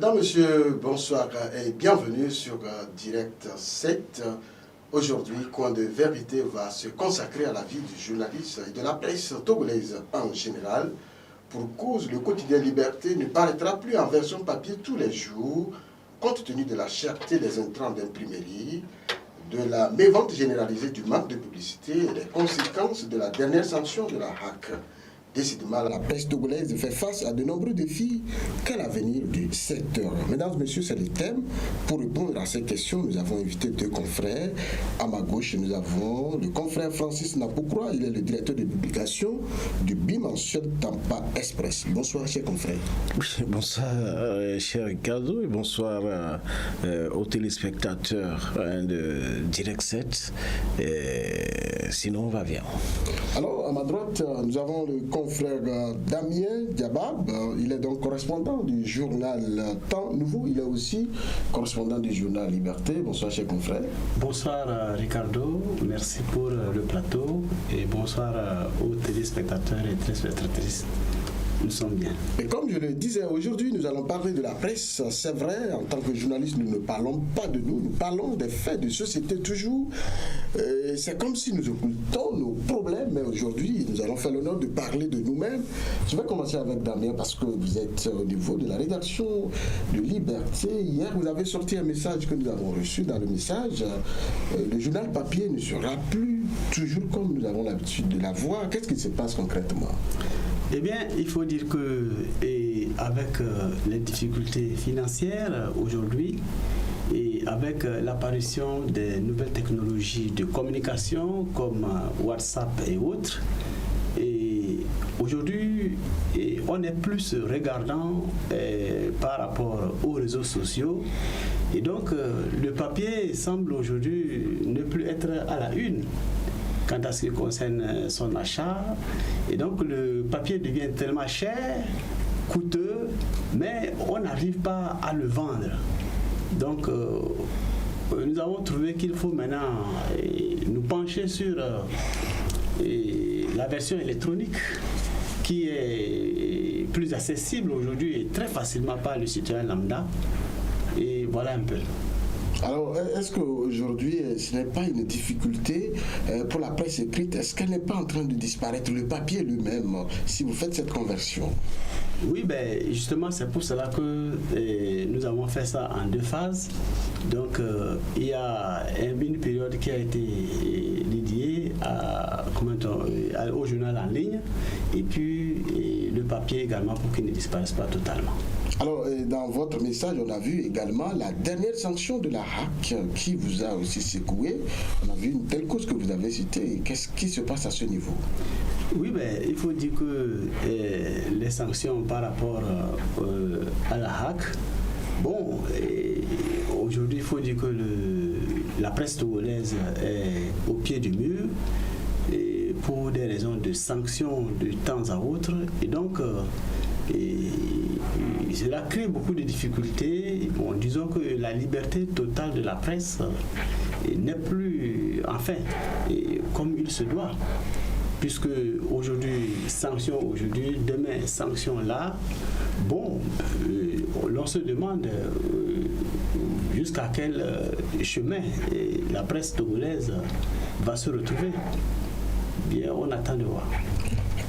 Mesdames, Messieurs, bonsoir et bienvenue sur Direct 7. Aujourd'hui, Coin de Vérité va se consacrer à la vie du journaliste et de la presse togolaise en général. Pour cause, le quotidien Liberté ne paraîtra plus en version papier tous les jours, compte tenu de la cherté des intrants d'imprimerie, de la mévente généralisée du manque de publicité et des conséquences de la dernière sanction de la HAC. Décidément, la presse togolaise fait face à de nombreux défis. Quel avenir du secteur? Mesdames et messieurs, c'est le thème. Pour répondre à ces questions, nous avons invité deux confrères. À ma gauche, nous avons le confrère Francis Napokura. Il est le directeur de publication du bimensuel Tampa Express. Bonsoir, cher confrère. Bonsoir, cher Ricardo, et bonsoir aux téléspectateurs de Direct 7. Sinon, on va bien. Alors, à ma droite, nous avons le confrère Damien Diabab. Il est donc correspondant du journal Temps Nouveau. Il est aussi correspondant du journal Liberté. Bonsoir, cher confrère. Bonsoir, Ricardo. Merci pour le plateau. Et bonsoir aux téléspectateurs et téléspectatrices. Nous sommes bien. Et comme je le disais, aujourd'hui, nous allons parler de la presse. C'est vrai, en tant que journaliste, nous ne parlons pas de nous. Nous parlons des faits de société toujours. C'est comme si nous occultons nos problèmes. Mais aujourd'hui, nous allons faire l'honneur de parler de nous-mêmes. Je vais commencer avec Damien parce que vous êtes au niveau de la rédaction de Liberté. Hier, vous avez sorti un message que nous avons reçu. Dans le message, le journal papier ne sera plus toujours comme nous avons l'habitude de la voir. Qu'est-ce qui se passe concrètement ? Eh bien, il faut dire que, avec les difficultés financières aujourd'hui, et avec l'apparition des nouvelles technologies de communication comme WhatsApp et autres, et aujourd'hui, on est plus regardant par rapport aux réseaux sociaux. Et donc, le papier semble aujourd'hui ne plus être à la une quant à ce qui concerne son achat. Et donc le papier devient tellement cher, coûteux, mais on n'arrive pas à le vendre. Donc nous avons trouvé qu'il faut maintenant nous pencher sur la version électronique qui est plus accessible aujourd'hui et très facilement par le citoyen lambda. Et voilà un peu. Alors, est-ce qu'aujourd'hui, ce n'est pas une difficulté pour la presse écrite? Est-ce qu'elle n'est pas en train de disparaître, le papier lui-même, si vous faites cette conversion? Oui, ben justement, c'est pour cela que nous avons fait ça en deux phases. Donc, il y a une période qui a été dédiée au journal en ligne et puis le papier également pour qu'il ne disparaisse pas totalement. Alors, dans votre message, on a vu également la dernière sanction de la HAC qui vous a aussi secoué. On a vu une telle cause que vous avez citée. Qu'est-ce qui se passe à ce niveau? Oui, ben, il faut dire que les sanctions par rapport à la HAC, bon, aujourd'hui, il faut dire que la presse togolaise est au pied du mur pour des raisons de sanctions de temps à autre. Et donc, cela crée beaucoup de difficultés. Bon, disons que la liberté totale de la presse n'est plus, enfin, comme il se doit. Puisque aujourd'hui, sanction aujourd'hui, demain, sanction là. Bon, l'on se demande jusqu'à quel chemin la presse togolaise va se retrouver. Bien, on attend de voir.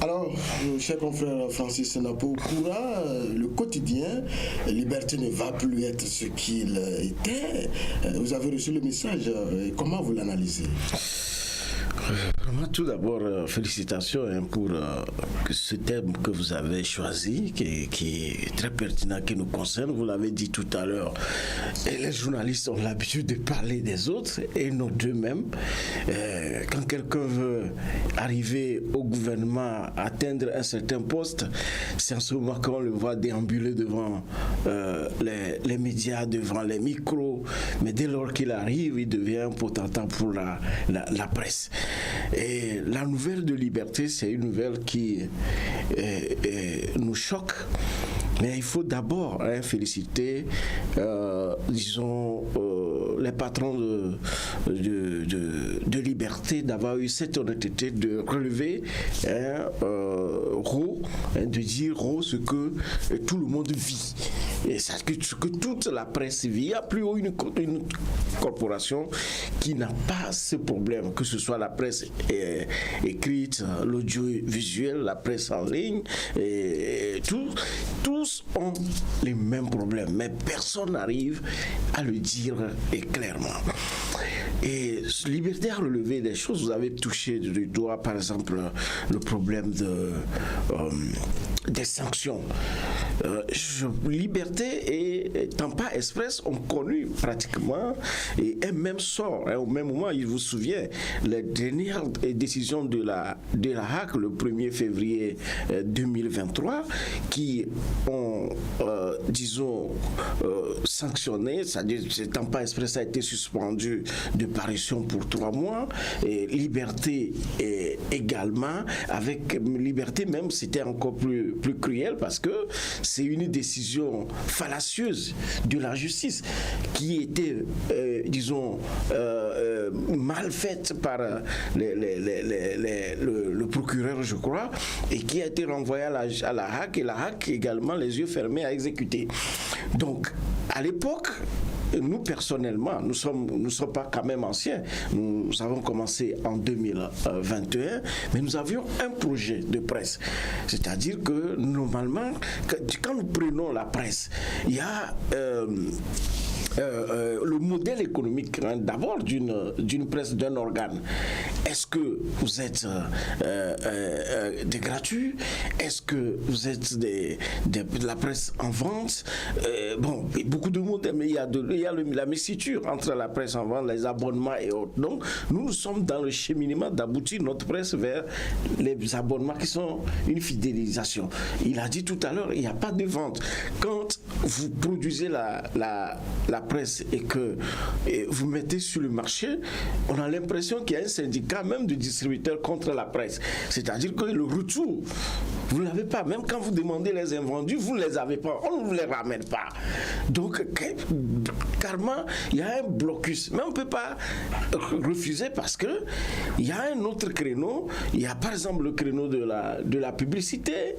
Alors, cher confrère Francis Napokura, le quotidien, Liberté ne va plus être ce qu'il était. Vous avez reçu le message, comment vous l'analysez? Tout d'abord, félicitations pour ce thème que vous avez choisi, qui est très pertinent, qui nous concerne. Vous l'avez dit tout à l'heure, et les journalistes ont l'habitude de parler des autres et non d'eux-mêmes. Quand quelqu'un veut arriver au gouvernement, atteindre un certain poste, c'est en ce moment qu'on le voit déambuler devant les médias, devant les micros, mais dès lors qu'il arrive, il devient un potentat pour la presse. Et la nouvelle de Liberté, c'est une nouvelle qui nous choque. Mais il faut d'abord féliciter, disons, les patrons de Liberté d'avoir eu cette honnêteté de relever de dire ce que tout le monde vit. Et ça, que toute la presse vit, il n'y a plus une corporation qui n'a pas ce problème, que ce soit la presse écrite, l'audiovisuel, la presse en ligne, et tous ont les mêmes problèmes, mais personne n'arrive à le dire clairement. Et Liberté a relevé des choses. Vous avez touché du doigt, par exemple, le problème des sanctions. Liberté et Tampa Express ont connu pratiquement un même sort. Au même moment, il vous souvient, les dernières décisions de la HAC le 1er février 2023 qui ont, sanctionné, c'est-à-dire que Tampa Express a été suspendu de parution pour 3 mois, et Liberté également. Avec Liberté même, c'était encore plus cruel parce que c'est une décision fallacieuse de la justice qui était, mal faite par le procureur, je crois, et qui a été renvoyée à la HAC, et la HAC également les yeux fermés à exécuter. Donc, à l'époque, nous, personnellement, nous ne sommes pas quand même anciens. Nous avons commencé en 2021, mais nous avions un projet de presse. C'est-à-dire que, normalement, quand nous prenons la presse, il y a le modèle économique, d'abord d'une presse, d'un organe. Est-ce que vous êtes des gratuits? Est-ce que vous êtes de la presse en vente? Bon, beaucoup de modèles, mais il y a la mixture entre la presse en vente, les abonnements et autres. Donc, nous sommes dans le cheminement d'aboutir notre presse vers les abonnements qui sont une fidélisation. Il a dit tout à l'heure, il n'y a pas de vente. Quand vous produisez la presse et que vous mettez sur le marché, on a l'impression qu'il y a un syndicat même de distributeurs contre la presse. C'est-à-dire que le retour, vous ne l'avez pas. Même quand vous demandez les invendus, vous ne les avez pas. On ne vous les ramène pas. Donc, carrément, il y a un blocus. Mais on ne peut pas refuser parce qu'il y a un autre créneau. Il y a par exemple le créneau de la publicité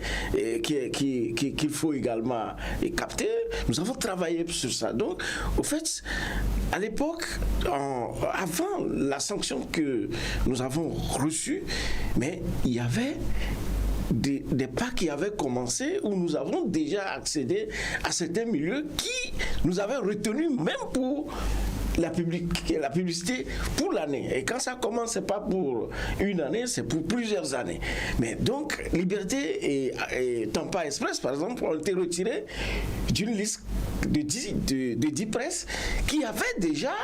qu'il faut également capter. Nous avons travaillé sur ça. Donc, au fait, à l'époque, avant la sanction que nous avons reçue, mais il y avait des pas qui avaient commencé où nous avons déjà accédé à certains milieux qui nous avaient retenus même pour la publicité pour l'année. Et quand ça commence, c'est pas pour une année, c'est pour plusieurs années. Mais donc, Liberté et Tampa Express, par exemple, ont été retirés d'une liste de 10 presses qui avaient déjà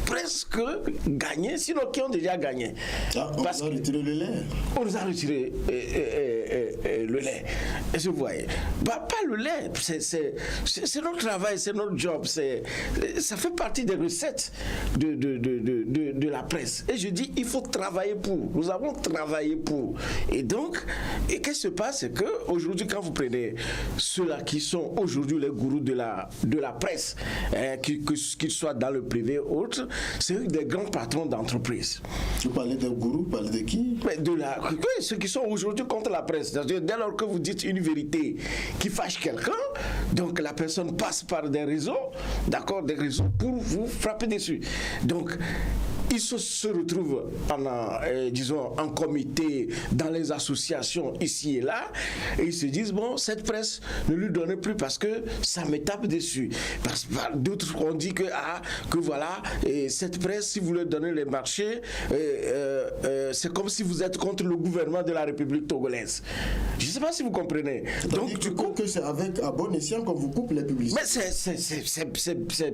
presque gagné, sinon qui ont déjà gagné. On nous a retiré le lait. On nous a retiré le lait. Et je voyais. Pas le lait, c'est notre travail, c'est notre job. Ça fait partie des recettes de la presse. Et je dis, il faut travailler pour. Nous avons travaillé pour. Et donc, qu'est-ce qui se passe? C'est qu'aujourd'hui, quand vous prenez ceux-là qui sont aujourd'hui les gourous de la presse, qu'ils soient dans le privé ou autre, c'est des grands patrons d'entreprise. Vous parlez des gourous, vous parlez de qui? Ceux qui sont aujourd'hui contre la presse. C'est-à-dire, dès lors que vous dites une vérité qui fâche quelqu'un, donc la personne passe par des réseaux, d'accord, des réseaux pour vous frapper dessus. Donc, ils se retrouvent en comité dans les associations ici et là, et ils se disent, bon, cette presse, ne lui donnez plus parce que ça me tape dessus. Parce que d'autres ont dit que voilà, et cette presse, si vous leur donnez les marchés, c'est comme si vous êtes contre le gouvernement de la République togolaise. Je ne sais pas si vous comprenez. Donc, du coup, que c'est à bon escient qu'on vous coupe les publicités. Mais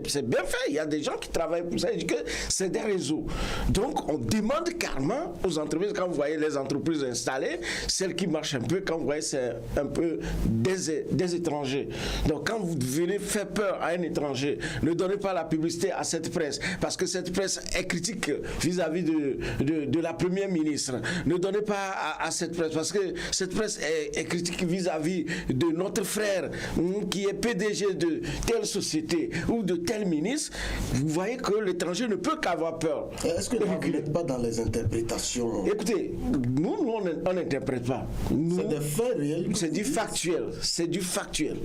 c'est bien fait. Il y a des gens qui travaillent pour ça. Ils disent que c'est des réseaux. Donc, on demande carrément aux entreprises, quand vous voyez les entreprises installées, celles qui marchent un peu, quand vous voyez, c'est un peu des étrangers. Donc, quand vous venez faire peur à un étranger, ne donnez pas la publicité à cette presse, parce que cette presse est critique vis-à-vis de la première ministre. Ne donnez pas à cette presse, parce que cette presse est critique vis-à-vis de notre frère qui est PDG de telle société ou de tel ministre. Vous voyez que l'étranger ne peut qu'avoir peur. Est-ce que vous n'êtes pas dans les interprétations? Écoutez, nous on n'interprète pas. C'est des faits réels. C'est du factuel. C'est du factuel.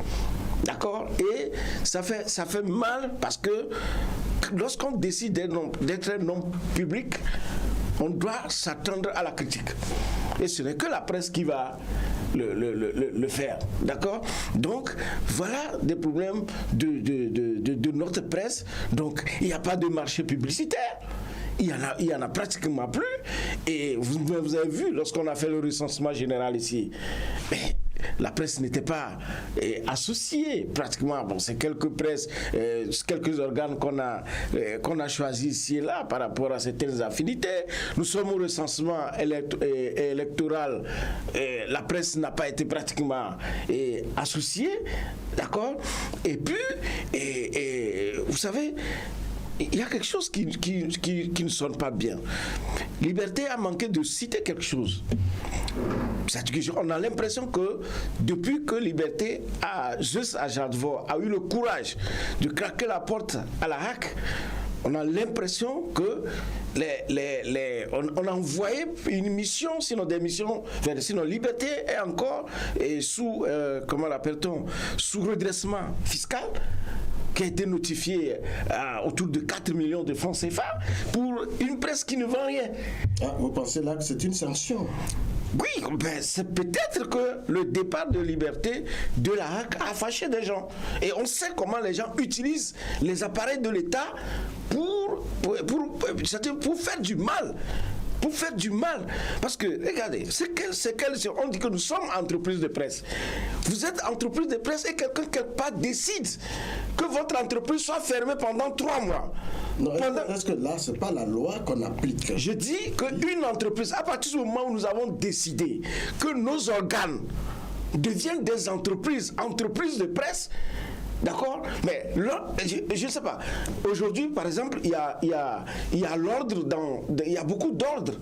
D'accord? Et ça fait mal parce que lorsqu'on décide d'être un homme public, on doit s'attendre à la critique. Et ce n'est que la presse qui va le faire. D'accord? Donc, voilà des problèmes de notre presse. Donc, il n'y a pas de marché publicitaire. Il y en a pratiquement plus. Et vous avez vu, lorsqu'on a fait le recensement général ici, mais la presse n'était pas associée pratiquement. Bon, c'est quelques presses, quelques organes qu'on a choisis ici et là par rapport à certaines affinités. Nous sommes au recensement électoral. La presse n'a pas été pratiquement associée. D'accord? Et puis, vous savez, il y a quelque chose qui ne sonne pas bien. Liberté a manqué de citer quelque chose. On a l'impression que depuis que Liberté juste à Jadvor a eu le courage de craquer la porte à la HAC, on a l'impression que on a envoyé une mission, sinon des missions, sinon Liberté est encore sous, comment l'appelle-t-on, sous redressement fiscal, qui a été notifié autour de 4 millions de francs CFA pour une presse qui ne vend rien. Ah, vous pensez là que c'est une sanction? Oui, ben c'est peut-être que le départ de Liberté de la HAC a fâché des gens. Et on sait comment les gens utilisent les appareils de l'État pour faire du mal. Pour faire du mal. Parce que, regardez, on dit que nous sommes entreprise de presse. Vous êtes entreprise de presse et quelqu'un quelque part décide que votre entreprise soit fermée pendant 3 mois. Non, est-ce que là, ce n'est pas la loi qu'on applique? Je dis qu'une entreprise, à partir du moment où nous avons décidé que nos organes deviennent des entreprises de presse, d'accord? Mais là, je ne sais pas. Aujourd'hui, par exemple, il y a l'ordre il y a beaucoup d'ordres.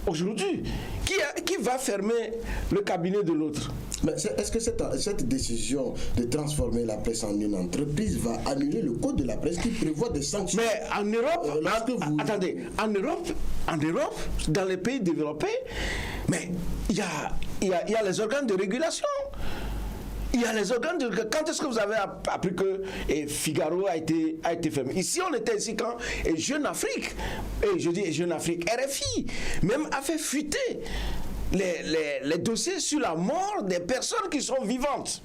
Aujourd'hui, qui va fermer le cabinet de l'autre? Mais est-ce que cette décision de transformer la presse en une entreprise va annuler le code de la presse qui prévoit des sanctions? Mais en Europe, attendez, en Europe, dans les pays développés, mais il y a les organes de régulation. Il y a les organes de... Quand est-ce que vous avez appris que Figaro a été fermé? Ici, on était ici quand Jeune Afrique, et je dis Jeune Afrique, RFI, même a fait fuiter les dossiers sur la mort des personnes qui sont vivantes.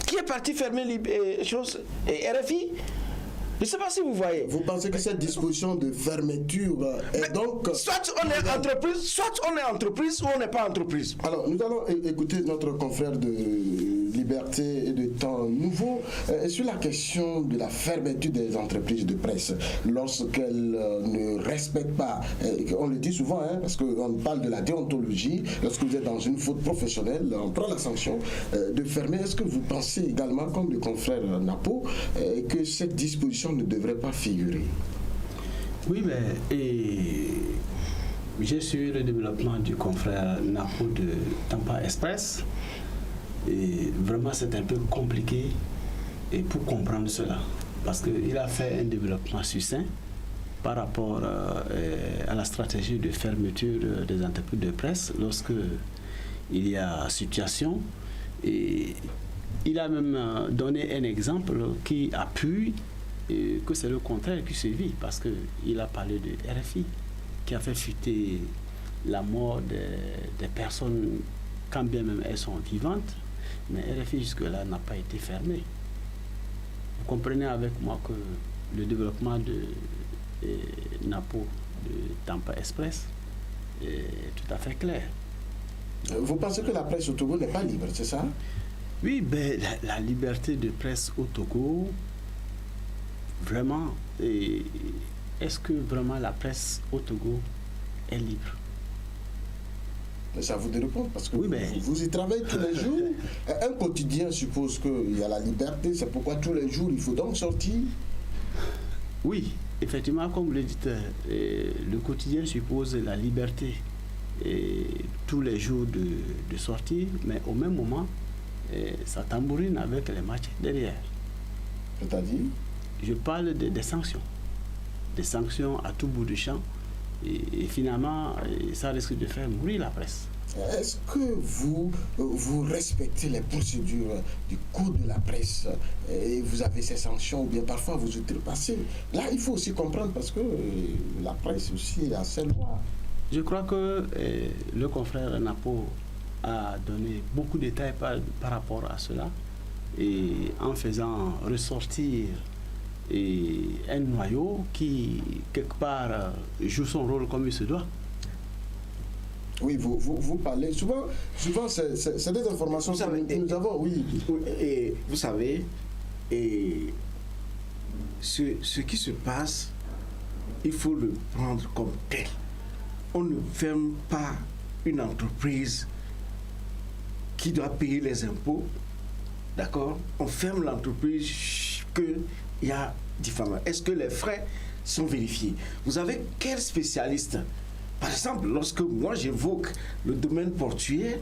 Qui est parti fermer RFI? Je ne sais pas si vous voyez. Vous pensez que cette disposition de fermeture est donc... Soit on est entreprise ou on n'est pas entreprise. Alors, nous allons écouter notre confrère de Liberté et de Temps Nouveau sur la question de la fermeture des entreprises de presse lorsqu'elles ne respectent pas, on le dit souvent, parce qu'on parle de la déontologie, lorsque vous êtes dans une faute professionnelle, on prend la sanction de fermer. Est-ce que vous pensez également, comme le confrère Napo, que cette disposition ne devrait pas figurer? Oui, mais j'ai suivi le développement du confrère Napo de Tampa Express. Et vraiment, c'est un peu compliqué pour comprendre cela. Parce qu'il a fait un développement succinct par rapport à la stratégie de fermeture des entreprises de presse lorsque il y a situation. Et il a même donné un exemple qui appuie que c'est le contraire qui se vit, parce qu'il a parlé de RFI qui a fait fuiter la mort des personnes quand bien même elles sont vivantes, mais RFI jusque-là n'a pas été fermé. Vous comprenez avec moi que le développement de Napo, de Tampa Express, est tout à fait clair. Vous pensez que la presse au Togo n'est pas libre, c'est ça? Oui, ben, la liberté de presse au Togo, vraiment, est-ce que vraiment la presse au Togo est libre? Mais c'est à vous de répondre, parce que oui, vous y travaillez tous les jours. Un quotidien suppose qu'il y a la liberté, c'est pourquoi tous les jours il faut donc sortir. Oui, effectivement, comme vous le dites, le quotidien suppose la liberté tous les jours de sortir, mais au même moment, ça tambourine avec les matchs derrière. C'est-à-dire? Je parle des sanctions. Des sanctions à tout bout de champ. Et finalement, ça risque de faire mourir la presse. Est-ce que vous respectez les procédures du code de la presse et vous avez ces sanctions ou bien parfois vous outrepassez? Là, il faut aussi comprendre parce que la presse aussi a ses lois. Je crois que le confrère Napo a donné beaucoup de détails par rapport à cela et en faisant ressortir un noyau qui, quelque part, joue son rôle comme il se doit. Oui, vous parlez souvent c'est des informations que nous avons, oui. Et vous savez, ce qui se passe, il faut le prendre comme tel. On ne ferme pas une entreprise qui doit payer les impôts, d'accord? On ferme l'entreprise qu'il y a diffamation. Est-ce que les frais sont vérifiés? Vous avez quel spécialiste? Par exemple, lorsque moi j'évoque le domaine portuaire,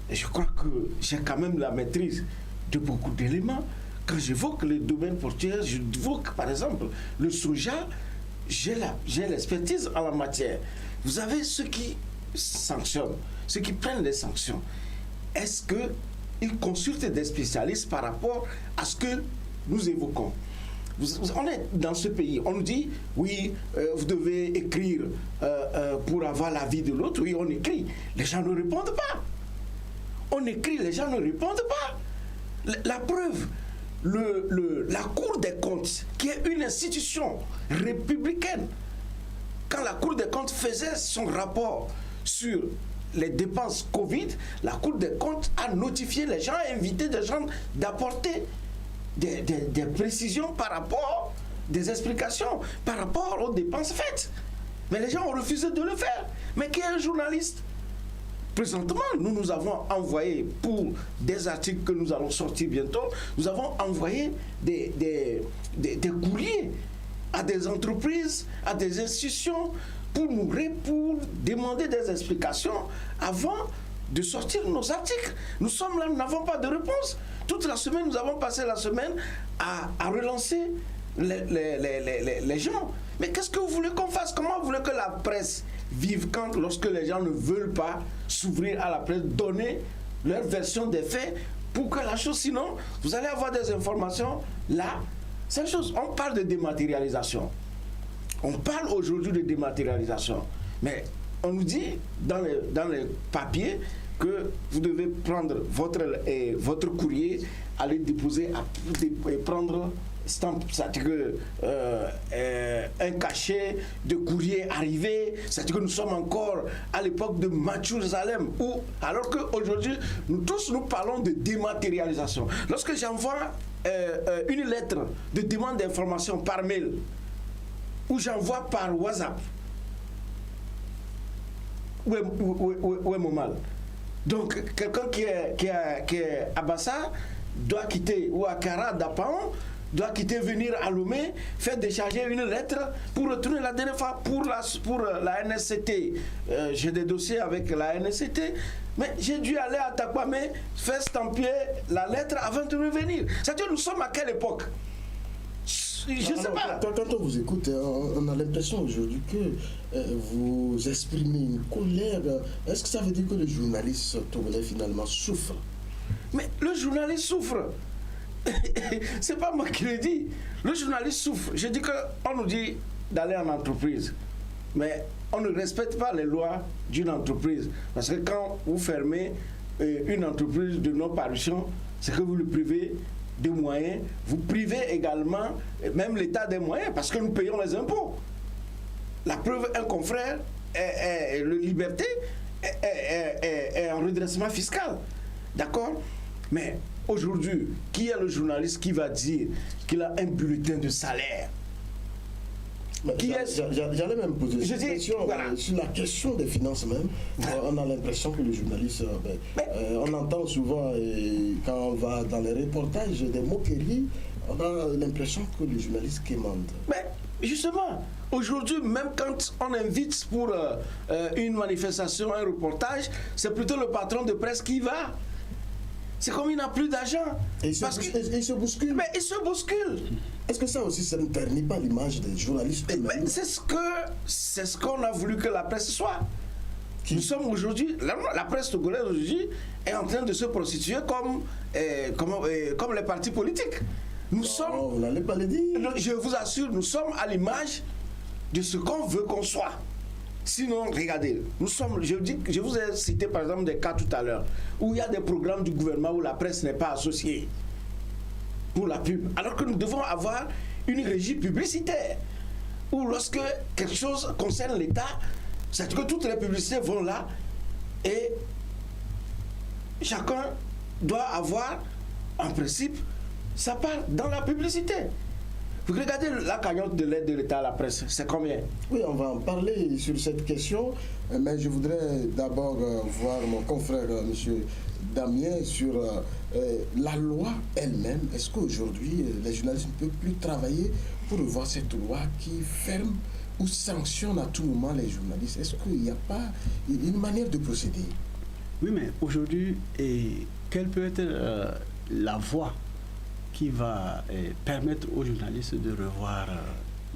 je crois que j'ai quand même la maîtrise de beaucoup d'éléments. Quand j'évoque le domaine portuaire, j'évoque par exemple le soja, j'ai l'expertise en la matière. Vous avez ceux qui sanctionnent, ceux qui prennent les sanctions. Est-ce qu'ils consultent des spécialistes par rapport à ce que nous évoquons? On est dans ce pays, on nous dit, oui, vous devez écrire pour avoir l'avis de l'autre. Oui, on écrit. Les gens ne répondent pas. On écrit, les gens ne répondent pas. La preuve, la Cour des comptes, qui est une institution républicaine, quand la Cour des comptes faisait son rapport sur les dépenses Covid, la Cour des comptes a notifié les gens, a invité des gens d'apporter des précisions par rapport, des explications par rapport aux dépenses faites. Mais les gens ont refusé de le faire. Mais qui est un journaliste? Présentement, nous avons envoyé, pour des articles que nous allons sortir bientôt, nous avons envoyé des courriers à des entreprises, à des institutions, pour demander des explications avant de sortir nos articles. Nous sommes là, nous n'avons pas de réponse. Toute la semaine, nous avons passé la semaine à relancer les gens. Mais qu'est-ce que vous voulez qu'on fasse? Comment vous voulez que la presse vive lorsque les gens ne veulent pas s'ouvrir à la presse, donner leur version des faits pour que la chose, sinon, vous allez avoir des informations là. C'est une chose, on parle de dématérialisation. On parle aujourd'hui de dématérialisation. Mais on nous dit dans les papiers que vous devez prendre votre courrier, aller déposer et prendre c'est-à-dire un cachet de courrier arrivé, c'est-à-dire que nous sommes encore à l'époque de Mathusalem, alors qu'aujourd'hui, nous parlons de dématérialisation. Lorsque j'envoie une lettre de demande d'information par mail, ou j'envoie par WhatsApp, où est mon mal? Donc, quelqu'un qui est à Bassa doit quitter, ou à Kara, d'Apaon, doit quitter, venir à Lomé, faire décharger une lettre pour retourner la dernière fois pour la NSCT. J'ai des dossiers avec la NSCT, mais j'ai dû aller à Takwame, faire stamper la lettre avant de revenir. C'est-à-dire, nous sommes à quelle époque? Je ne sais pas. Quand on vous écoute, on a l'impression aujourd'hui que vous exprimez une colère. Est-ce que ça veut dire que le journaliste togolais finalement souffre? Mais le journaliste souffre. C'est pas moi qui le dis. Le journaliste souffre. Je dis qu'on nous dit d'aller en entreprise, mais on ne respecte pas les lois d'une entreprise. Parce que quand vous fermez une entreprise de non-parution, c'est que vous le privez de moyens, vous privez également même l'État des moyens, parce que nous payons les impôts. La preuve, un confrère, le Liberté, est en redressement fiscal. D'accord? Mais aujourd'hui, qui est le journaliste qui va dire qu'il a un bulletin de salaire? J'allais même poser cette question. Voilà. Sur la question des finances même, on a l'impression que le journaliste, on entend souvent, quand on va dans les reportages, des moqueries, on a l'impression que le journaliste quémande. Mais justement, aujourd'hui, même quand on invite pour une manifestation, un reportage, c'est plutôt le patron de presse qui va. C'est comme il n'a plus d'argent. Et il se bouscule. Mais il se bouscule. Est-ce que ça aussi, ça ne ternit pas l'image des journalistes eux-mêmes? C'est ce qu'on a voulu que la presse soit. Nous sommes aujourd'hui, la presse togolaise aujourd'hui est en train de se prostituer comme les partis politiques. Nous sommes, vous n'allez pas le dire. je vous assure, nous sommes à l'image de ce qu'on veut qu'on soit. Sinon, regardez, nous sommes, je vous ai cité par exemple des cas tout à l'heure, où il y a des programmes du gouvernement où la presse n'est pas associée pour la pub, alors que nous devons avoir une régie publicitaire, où lorsque quelque chose concerne l'État, c'est-à-dire que toutes les publicités vont là, et chacun doit avoir, en principe, sa part dans la publicité. Vous regardez la cagnotte de l'aide de l'État à la presse, c'est combien? Oui, on va en parler sur cette question, mais je voudrais d'abord voir mon confrère, M. Damien, sur la loi elle-même. Est-ce qu'aujourd'hui, les journalistes ne peuvent plus travailler pour revoir cette loi qui ferme ou sanctionne à tout moment les journalistes? Est-ce qu'il n'y a pas une manière de procéder? Oui, mais aujourd'hui, quelle peut être la voie qui va permettre aux journalistes de revoir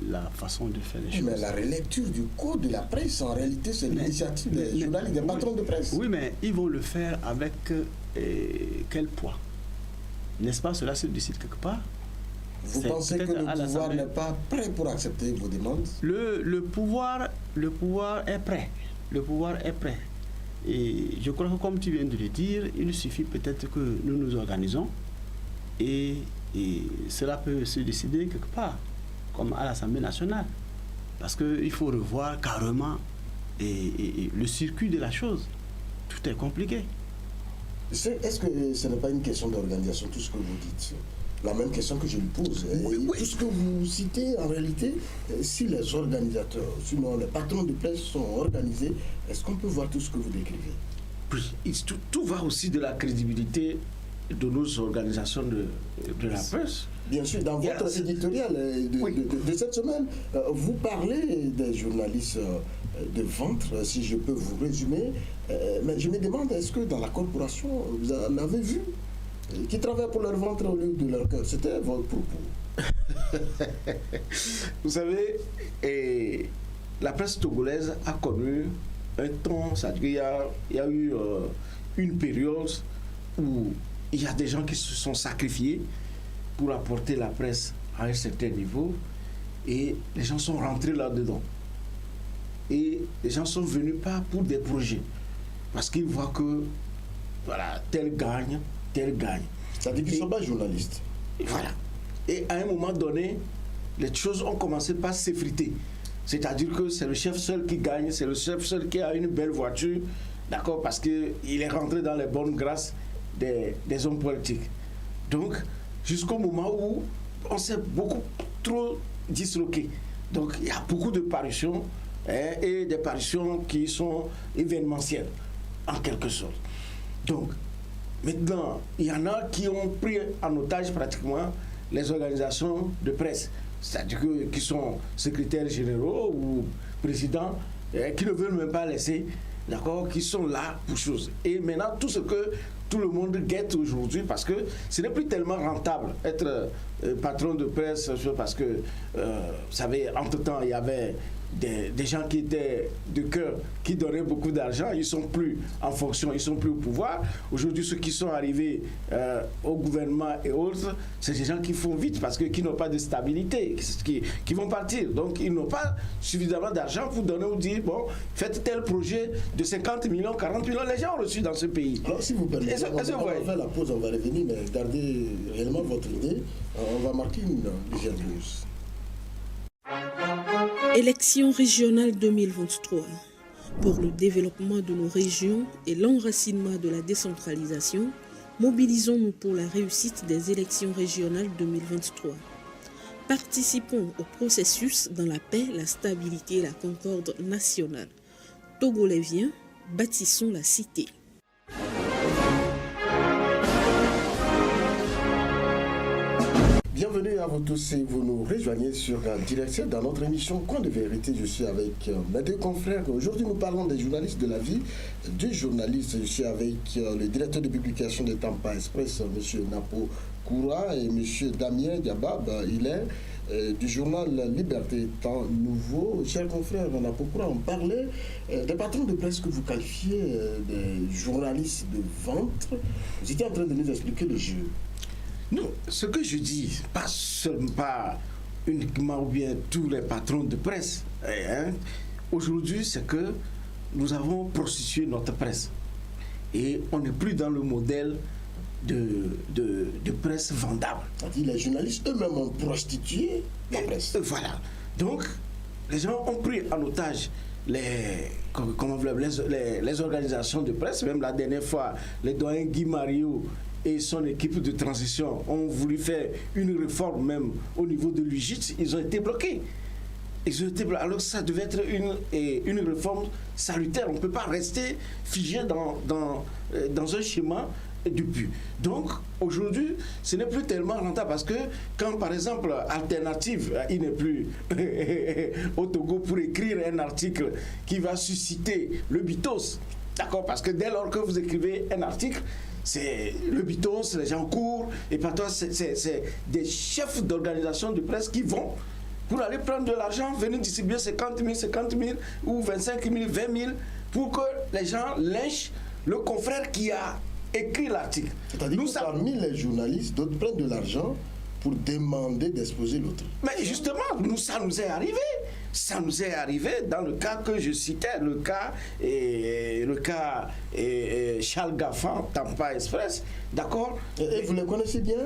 la façon de faire les choses? Mais la relecture du code de la presse, en réalité, c'est l'initiative des journalistes, des patrons de presse. Oui, mais ils vont le faire avec quel poids? N'est-ce pas? Cela se décide quelque part. Vous pensez que le pouvoir n'est pas prêt pour accepter vos demandes? Le pouvoir est prêt. Le pouvoir est prêt. Et je crois que, comme tu viens de le dire, il suffit peut-être que nous nous organisons et cela peut se décider quelque part, comme à l'Assemblée nationale. Parce qu'il faut revoir carrément le circuit de la chose. Tout est compliqué. Est-ce que ce n'est pas une question d'organisation, tout ce que vous dites? La même question que je lui pose. Oui. Tout ce que vous citez, en réalité, si les organisateurs, sinon les patrons de presse sont organisés, est-ce qu'on peut voir tout ce que vous décrivez? Oui, tout va aussi de la crédibilité de nos organisations de la presse. Bien sûr, dans votre éditorial de cette semaine, vous parlez des journalistes de ventre, si je peux vous résumer. Mais je me demande, est-ce que dans la corporation, vous en avez vu qui travaillent pour leur ventre au lieu de leur cœur? C'était votre propos. Vous savez, la presse togolaise a connu un temps, c'est-à-dire il y a eu une période où il y a des gens qui se sont sacrifiés pour apporter la presse à un certain niveau et les gens sont rentrés là-dedans. Et les gens sont venus pas pour des projets parce qu'ils voient que voilà, tel gagne. C'est-à-dire qu'ils ne sont pas journalistes. Et voilà. Et à un moment donné, les choses ont commencé par s'effriter. C'est-à-dire que c'est le chef seul qui gagne, c'est le chef seul qui a une belle voiture, d'accord, parce qu'il est rentré dans les bonnes grâces des hommes politiques. Donc, jusqu'au moment où on s'est beaucoup trop disloqué. Donc, il y a beaucoup de parutions et des parutions qui sont événementielles, en quelque sorte. Donc, maintenant, il y en a qui ont pris en otage pratiquement les organisations de presse, c'est-à-dire qui sont secrétaires généraux ou présidents, qui ne veulent même pas laisser, d'accord, qui sont là pour chose. Et maintenant, tout ce que tout le monde guette aujourd'hui, parce que ce n'est plus tellement rentable être patron de presse, parce que, vous savez, entre-temps, il y avait des gens qui étaient de cœur, qui donnaient beaucoup d'argent, ils ne sont plus en fonction, ils ne sont plus au pouvoir. Aujourd'hui, ceux qui sont arrivés au gouvernement et autres, c'est des gens qui font vite parce qui n'ont pas de stabilité, qui vont partir. Donc, ils n'ont pas suffisamment d'argent pour donner ou dire, bon, faites tel projet de 50 millions, 40 millions. Les gens ont reçu dans ce pays. Alors, si vous permettez, on va faire la pause, on va revenir, mais gardez réellement votre idée. On va marquer une légère pause. Élections régionales 2023. Pour le développement de nos régions et l'enracinement de la décentralisation, mobilisons-nous pour la réussite des élections régionales 2023. Participons au processus dans la paix, la stabilité et la concorde nationale. Togoléviens, bâtissons la cité. Bienvenue Bienvenue à vous tous et vous nous rejoignez sur Direct 7 dans notre émission Coin de vérité. Je suis avec mes deux confrères. Aujourd'hui, nous parlons des journalistes, de la vie du journaliste. Je suis avec le directeur de publication de Tampa Express, M. Napo Koura, et M. Damien Diabab. Il est du journal Liberté Temps Nouveau. Chers confrères, Napo Koura, on parlait des patrons de presse que vous qualifiez des journalistes de ventre. Vous étiez en train de nous expliquer le jeu. Non, ce que je dis, pas uniquement ou bien tous les patrons de presse. Aujourd'hui, c'est que nous avons prostitué notre presse. Et on n'est plus dans le modèle de presse vendable. C'est-à-dire les journalistes eux-mêmes ont prostitué la presse. Voilà. Donc, les gens ont pris en otage les organisations de presse. Même la dernière fois, les doyens Guy Mario et son équipe de transition ont voulu faire une réforme même au niveau de l'UGIT, ils ont été bloqués. Alors ça devait être une réforme salutaire. On ne peut pas rester figé dans un schéma depuis. Donc aujourd'hui, ce n'est plus tellement rentable parce que quand par exemple Alternative, il n'est plus au Togo pour écrire un article qui va susciter le bitos, d'accord, parce que dès lors que vous écrivez un article, c'est le bitos, les gens courent, et parfois c'est des chefs d'organisation de presse qui vont pour aller prendre de l'argent, venir distribuer 50 000 ou 25 000, 20 000 pour que les gens lynchent le confrère qui a écrit l'article. C'est-à-dire que parmi les journalistes, d'autres prennent de l'argent pour demander d'exposer l'autre. Mais justement, ça nous est arrivé. Ça nous est arrivé dans le cas que je citais, le cas Charles Gaffan, Tampa Express, d'accord? Et vous les connaissez bien?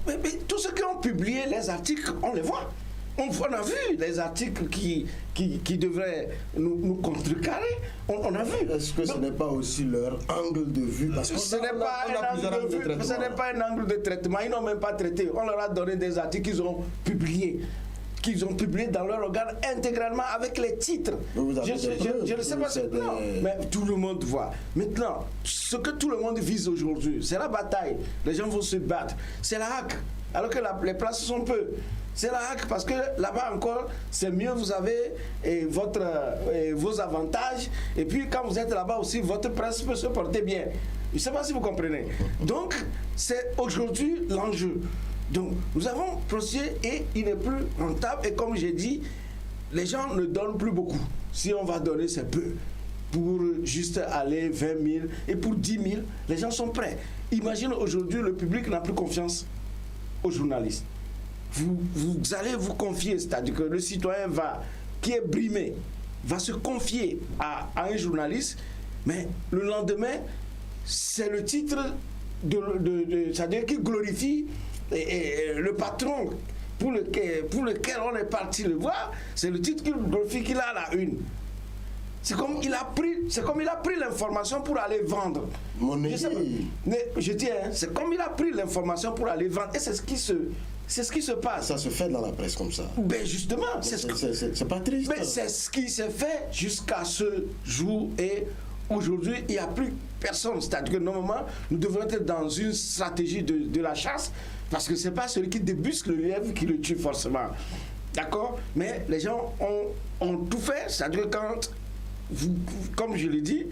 Mais tous ceux qui ont publié les articles, on les voit. On a vu les articles qui devraient nous contrecarrer. On a vu. Est-ce que ce n'est pas aussi leur angle de vue? Parce que ce n'est pas un angle de traitement. Ils n'ont même pas traité. On leur a donné des articles qu'ils ont publiés dans leur organe intégralement avec les titres. Je ne sais pas si mais tout le monde voit. Maintenant, ce que tout le monde vise aujourd'hui, c'est la bataille. Les gens vont se battre. C'est la hack. Alors que les places sont peu. C'est la hack parce que là-bas encore, c'est mieux, vous avez vos avantages. Et puis quand vous êtes là-bas aussi, votre presse peut se porter bien. Je ne sais pas si vous comprenez. Donc, c'est aujourd'hui l'enjeu. Donc, nous avons procédé et il n'est plus rentable. Et comme j'ai dit, les gens ne donnent plus beaucoup. Si on va donner, c'est peu. Pour juste aller 20 000 et pour 10 000, les gens sont prêts. Imagine aujourd'hui, le public n'a plus confiance aux journalistes. Vous allez vous confier, c'est-à-dire que le citoyen qui est brimé, va se confier à un journaliste, mais le lendemain, c'est le titre c'est-à-dire qu'il glorifie le patron pour lequel on est parti le voir, c'est le titre qu'il glorifie qu'il a à la une. C'est comme il a pris l'information pour aller vendre. C'est comme il a pris l'information pour aller vendre. Et c'est ce qui se passe. Ça se fait dans la presse comme ça. Ben justement, c'est pas triste. Mais c'est ce qui s'est fait jusqu'à ce jour et aujourd'hui, il n'y a plus personne. C'est-à-dire que normalement, nous devons être dans une stratégie de la chasse parce que c'est pas celui qui débusque le lièvre qui le tue forcément. D'accord? Mais les gens ont tout fait. C'est-à-dire que comme je l'ai dit,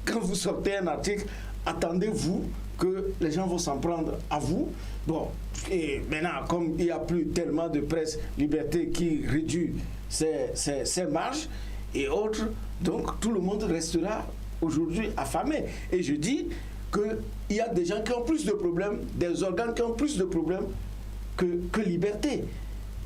quand vous sortez un article, attendez-vous que les gens vont s'en prendre à vous. Bon, et maintenant, comme il n'y a plus tellement de presse liberté qui réduit ses marges et autres, donc tout le monde restera aujourd'hui affamé. Et je dis qu'il y a des gens qui ont plus de problèmes, des organes qui ont plus de problèmes que liberté.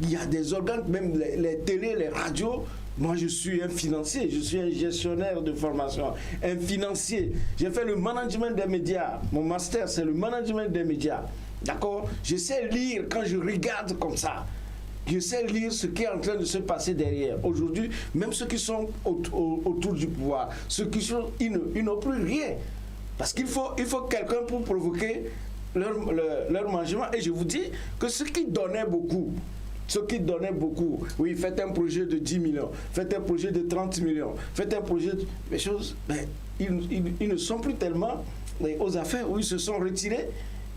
Il y a des organes, même les télés, les radios. Moi, je suis un financier, je suis un gestionnaire de formation, un financier. J'ai fait le management des médias. Mon master, c'est le management des médias. D'accord? Je sais lire quand je regarde comme ça. Je sais lire ce qui est en train de se passer derrière. Aujourd'hui, même ceux qui sont autour du pouvoir, ceux qui sont, ils n'ont plus rien. Parce qu'il faut quelqu'un pour provoquer leur mangement. Et je vous dis que ce qui donnait beaucoup, oui, faites un projet de 10 millions, faites un projet de 30 millions, faites un projet de... Les choses, mais ils ne sont plus tellement aux affaires où ils se sont retirés.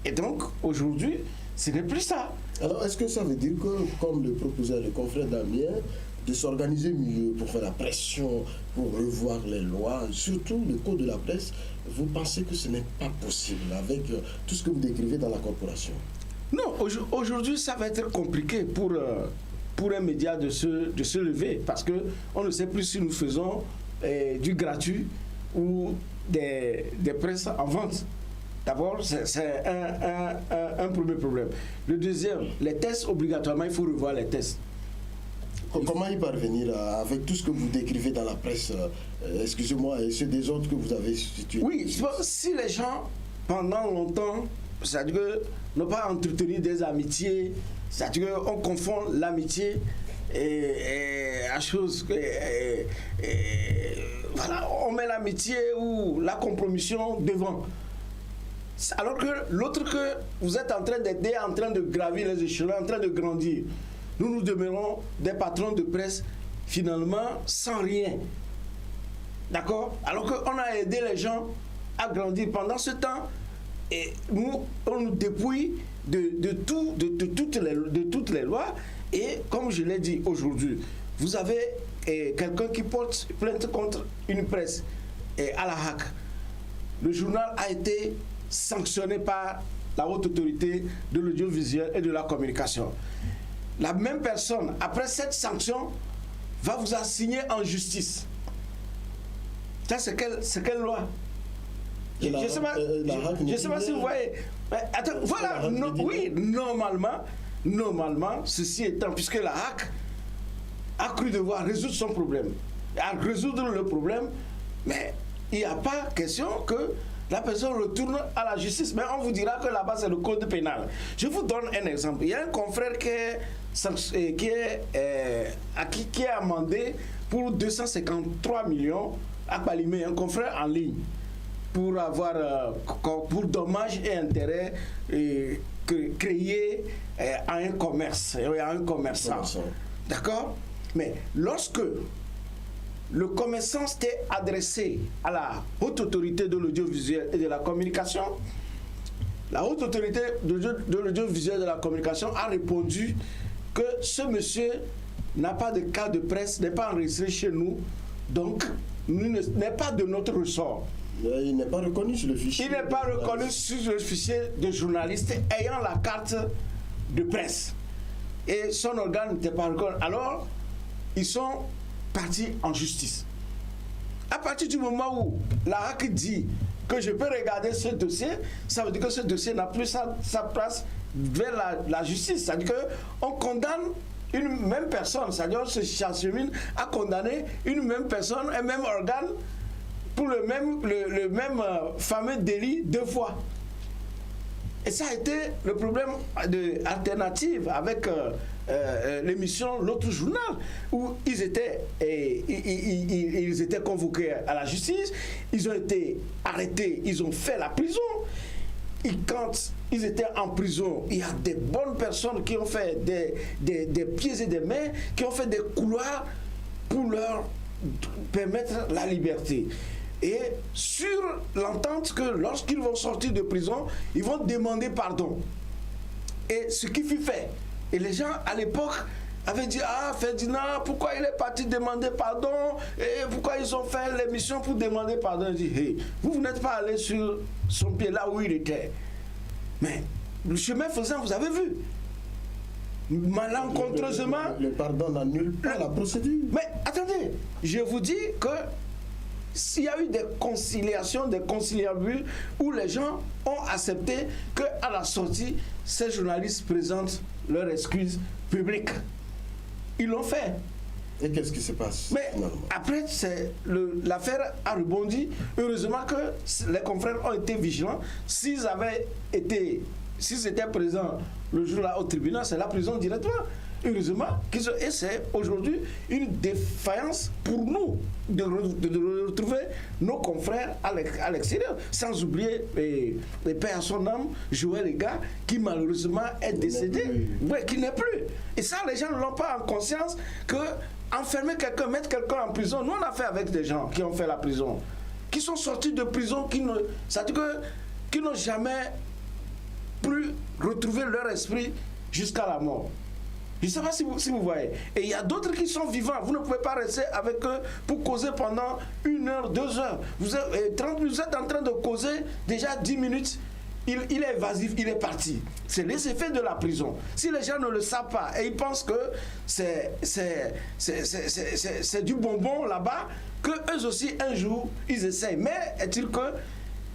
Et donc, aujourd'hui, ce n'est plus ça. Alors, est-ce que ça veut dire que, comme le proposait le confrère Damien, de s'organiser mieux pour faire la pression, pour revoir les lois, surtout le code de la presse, vous pensez que ce n'est pas possible avec tout ce que vous décrivez dans la corporation? Non, aujourd'hui, ça va être compliqué pour un média de se lever, parce qu'on ne sait plus si nous faisons du gratuit ou des presses en vente. D'abord, c'est un premier problème. Le deuxième, les tests, obligatoirement, il faut revoir les tests. Comment y parvenir avec tout ce que vous décrivez dans la presse, excusez-moi, et ce désordre que vous avez situé? Oui, si les gens, pendant longtemps, c'est-à-dire que n'ont pas entretenu des amitiés, c'est-à-dire qu'on confond l'amitié et à chose que voilà, on met l'amitié ou la compromission devant. Alors que l'autre que vous êtes en train d'aider, en train de gravir les échelons, en train de grandir. Nous demeurons des patrons de presse finalement sans rien. D'accord? Alors qu'on a aidé les gens à grandir pendant ce temps et on nous dépouille de toutes les lois. Et comme je l'ai dit aujourd'hui, vous avez quelqu'un qui porte plainte contre une presse à la HAC. Le journal a été sanctionné par la haute autorité de l'audiovisuel et de la communication. La même personne, après cette sanction, va vous assigner en justice. Ça, c'est quelle loi? Je ne sais pas si vous voyez. Mais attends, voilà, oui, normalement, ceci étant, puisque la HAC a cru devoir résoudre son problème, à résoudre le problème, mais il n'y a pas question que la personne retourne à la justice. Mais on vous dira que là-bas, c'est le code pénal. Je vous donne un exemple. Il y a un confrère qui est amendé pour 253 millions à Palimé, un confrère en ligne, pour dommages et intérêts créés à un commerce, à un commerçant. D'accord? Mais lorsque le commerçant s'était adressé à la haute autorité de l'audiovisuel et de la communication, la haute autorité de l'audiovisuel et de la communication a répondu que ce monsieur n'a pas de cas de presse, n'est pas enregistré chez nous, donc n'est pas de notre ressort. Il n'est pas reconnu sur le fichier. Il n'est pas reconnu sur le fichier de journaliste ayant la carte de presse. Et son organe n'était pas reconnu. Alors, ils sont partis en justice. À partir du moment où la HAC dit que je peux regarder ce dossier, ça veut dire que ce dossier n'a plus sa place vers la justice. C'est-à-dire qu'on condamne une même personne, c'est-à-dire qu'on se chemine à condamner une même personne, un même organe, pour le même fameux délit 2 fois. Et ça a été le problème de alternative avec l'émission L'autre journal, où ils étaient convoqués à la justice, ils ont été arrêtés, ils ont fait la prison. Et quand ils étaient en prison, il y a des bonnes personnes qui ont fait des pieds et des mains, qui ont fait des couloirs pour leur permettre la liberté. Et sur l'entente que lorsqu'ils vont sortir de prison, ils vont demander pardon. Et ce qui fut fait. Et les gens à l'époque avaient dit, ah Ferdinand, pourquoi il est parti demander pardon? Et pourquoi ils ont fait l'émission pour demander pardon? Il dit, hey, vous n'êtes pas allé sur son pied là où il était. Mais le chemin faisant, vous avez vu. Malencontreusement. Le pardon n'annule pas la procédure. Mais attendez, je vous dis que s'il y a eu des conciliations, des conciliabules où les gens ont accepté qu'à la sortie, ces journalistes présentent leurs excuses publiques. Ils l'ont fait. Et qu'est-ce qui se passe? Mais après, l'affaire a rebondi. Heureusement que les confrères ont été vigilants. S'ils étaient présents le jour-là au tribunal, c'est la prison directement. Heureusement, et c'est aujourd'hui une défaillance pour nous de retrouver nos confrères à l'extérieur. Sans oublier les pères à son âme, Joël Ega, qui malheureusement est décédé, qui n'est plus. Et ça, les gens ne l'ont pas en conscience que enfermer quelqu'un, mettre quelqu'un en prison, nous on a fait avec des gens qui ont fait la prison, qui sont sortis de prison, qui n'ont jamais plus retrouver leur esprit jusqu'à la mort. Je ne sais pas si vous voyez. Et il y a d'autres qui sont vivants. Vous ne pouvez pas rester avec eux pour causer pendant 1 heure, 2 heures. Vous êtes en train de causer déjà 10 minutes. Il est évasif, il est parti. C'est les effets de la prison. Si les gens ne le savent pas et ils pensent que c'est du bonbon là-bas, que eux aussi un jour ils essayent. Mais est-il que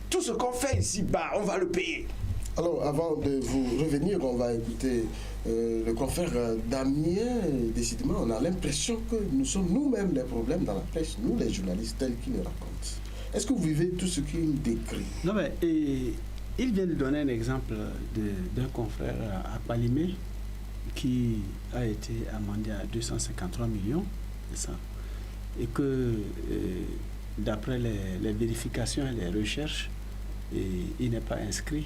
tout ce qu'on fait ici, on va le payer. Alors, avant de vous revenir, on va écouter le confrère Damien. Décidément, on a l'impression que nous sommes nous-mêmes les problèmes dans la presse, nous les journalistes tels qu'ils nous racontent. Est-ce que vous vivez tout ce qu'il décrit? Non, mais il vient de donner un exemple d'un confrère à Palimé qui a été amendé à 253 millions, c'est ça. Et que d'après les vérifications et les recherches, il n'est pas inscrit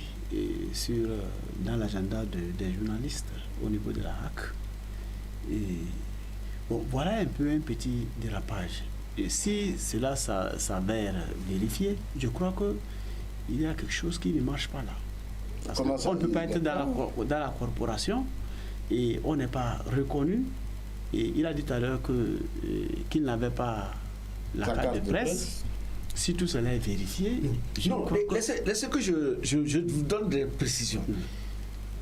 dans l'agenda des journalistes au niveau de la HAC. Voilà un petit dérapage. Et si cela s'avère vérifié, je crois qu'il y a quelque chose qui ne marche pas là. Parce qu'on ne peut pas être dans la corporation et on n'est pas reconnu. Et il a dit tout à l'heure qu'il n'avait pas la carte de presse. Si tout cela est vérifié... Non, laissez que je vous donne des précisions.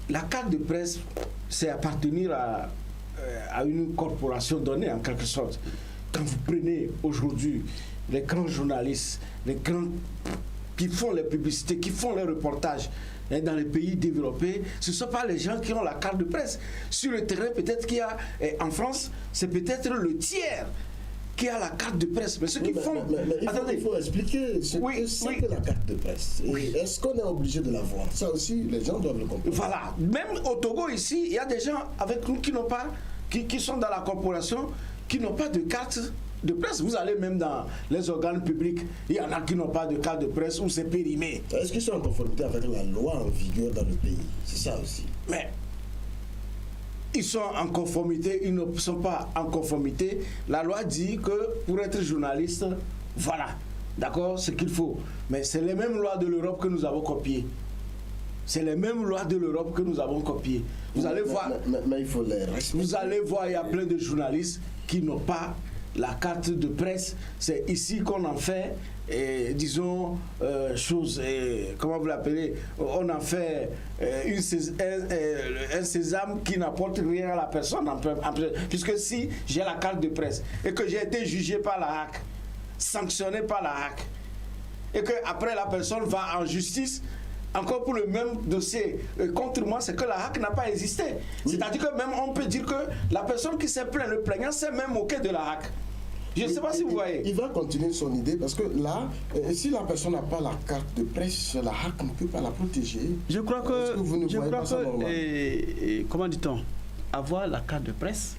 La carte de presse, c'est appartenir à une corporation donnée, en quelque sorte. Quand vous prenez aujourd'hui les grands journalistes, les grands qui font les publicités, qui font les reportages dans les pays développés, ce ne sont pas les gens qui ont la carte de presse. Sur le terrain, peut-être qu'il y a, en France, c'est peut-être le tiers qui a la carte de presse. Mais ceux qui font... Mais il faut expliquer ce que c'est que la carte de presse. Oui. Est-ce qu'on est obligé de l'avoir? Ça aussi, les gens doivent le comprendre. Voilà. Même au Togo, ici, il y a des gens avec nous qui n'ont pas, qui sont dans la corporation, qui n'ont pas de carte de presse. Vous allez même dans les organes publics, il y en a qui n'ont pas de carte de presse ou c'est périmé. Est-ce qu'ils sont en conformité avec la loi en vigueur dans le pays? C'est ça aussi. Mais ils sont en conformité, ils ne sont pas en conformité. La loi dit que pour être journaliste, voilà, d'accord, ce qu'il faut. Mais c'est les mêmes lois de l'Europe que nous avons copiées. C'est les mêmes lois de l'Europe que nous avons copiées. Vous allez voir. Mais il faut les respecter. Vous allez voir, il y a plein de journalistes qui n'ont pas la carte de presse. C'est ici qu'on en fait, disons, comment vous l'appelez, on en fait un sésame qui n'apporte rien à la personne. Puisque si j'ai la carte de presse et que j'ai été jugé par la HAC, sanctionné par la HAC, et qu'après la personne va en justice, encore pour le même dossier contre moi, c'est que la HAC n'a pas existé. Oui. C'est-à-dire que même on peut dire que la personne qui s'est plaint, le plaignant, s'est même moqué de la HAC. Je ne sais pas si vous voyez. Il va continuer son idée parce que là, si la personne n'a pas la carte de presse, la HAC ne peut pas la protéger. Je crois que, comment dit-on, avoir la carte de presse,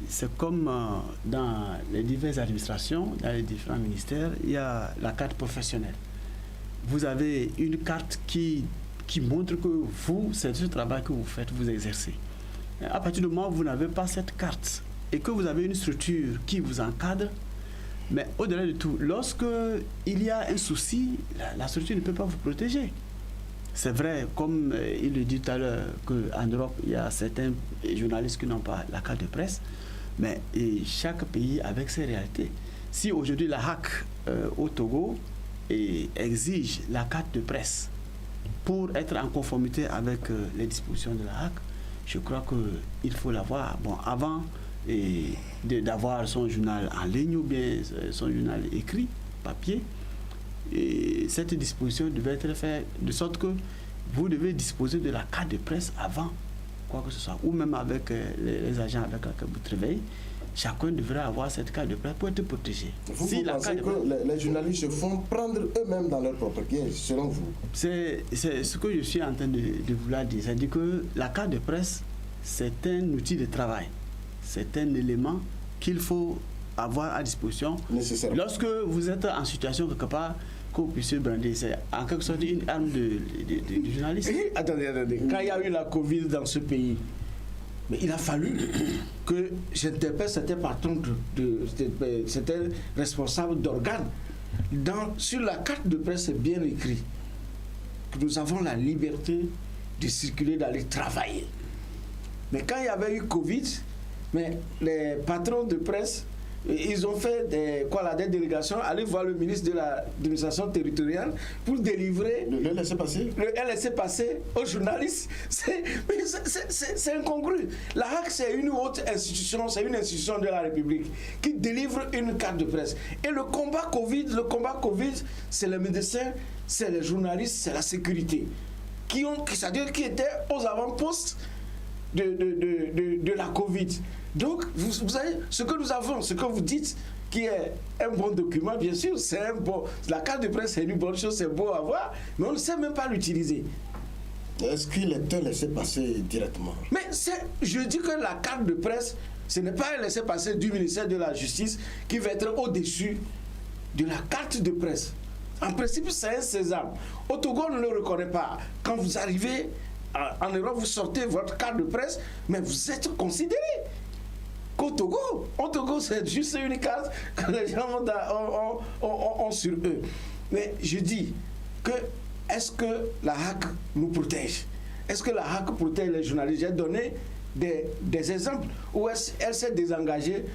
c'est comme dans les diverses administrations, dans les différents ministères, il y a la carte professionnelle. Vous avez une carte qui montre que vous, c'est ce travail que vous faites, vous exercez. À partir du moment où vous n'avez pas cette carte et que vous avez une structure qui vous encadre, mais au-delà de tout, lorsque il y a un souci, la structure ne peut pas vous protéger. C'est vrai, comme il le dit tout à l'heure, qu'en Europe, il y a certains journalistes qui n'ont pas la carte de presse, mais chaque pays avec ses réalités. Si aujourd'hui la HAC au Togo exige la carte de presse pour être en conformité avec les dispositions de la HAC, je crois qu'il faut l'avoir avant d'avoir son journal en ligne ou bien son journal écrit, papier. Et cette disposition devait être faite de sorte que vous devez disposer de la carte de presse avant quoi que ce soit, ou même avec les agents avec lesquels vous travaillez. Chacun devrait avoir cette carte de presse pour être protégé. Vous pensez que les journalistes se font prendre eux-mêmes dans leur propre piège, selon vous? C'est ce que je suis en train de vouloir dire. C'est-à-dire que la carte de presse, c'est un outil de travail. C'est un élément qu'il faut avoir à disposition. Lorsque vous êtes en situation quelque part, que vous puissiez brander, c'est en quelque sorte une arme de journaliste. Attendez. Quand il y a eu la Covid dans ce pays, mais il a fallu que j'interpelle certains patrons, certains responsables d'organes. Sur la carte de presse, c'est bien écrit que nous avons la liberté de circuler, d'aller travailler. Mais quand il y avait eu Covid, mais les patrons de presse, ils ont fait des délégations, aller voir le ministre de l'administration territoriale pour délivrer le laissez-passer. Le laissez-passer aux journalistes. C'est incongru. La HAC, c'est une autre institution, c'est une institution de la République qui délivre une carte de presse. Et le combat Covid, c'est les médecins, c'est les journalistes, c'est la sécurité. C'est-à-dire qui étaient aux avant-postes de la Covid. Donc, vous savez, ce que nous avons, ce que vous dites, qui est un bon document, bien sûr, c'est un bon... La carte de presse, c'est une bonne chose, c'est beau à voir, mais on ne sait même pas l'utiliser. Est-ce qu'il est un laissez-passer directement? Mais je dis que la carte de presse, ce n'est pas un laissez-passer du ministère de la Justice qui va être au-dessus de la carte de presse. En principe, c'est un sésame. Au Togo, on ne le reconnaît pas. Quand vous arrivez en Europe, vous sortez votre carte de presse, mais vous êtes considéré. Qu'au Togo, c'est juste une carte que les gens ont sur eux. Mais je dis que est-ce que la HAC nous protège? Est-ce que la HAC protège les journalistes? J'ai donné des exemples où elle s'est désengagée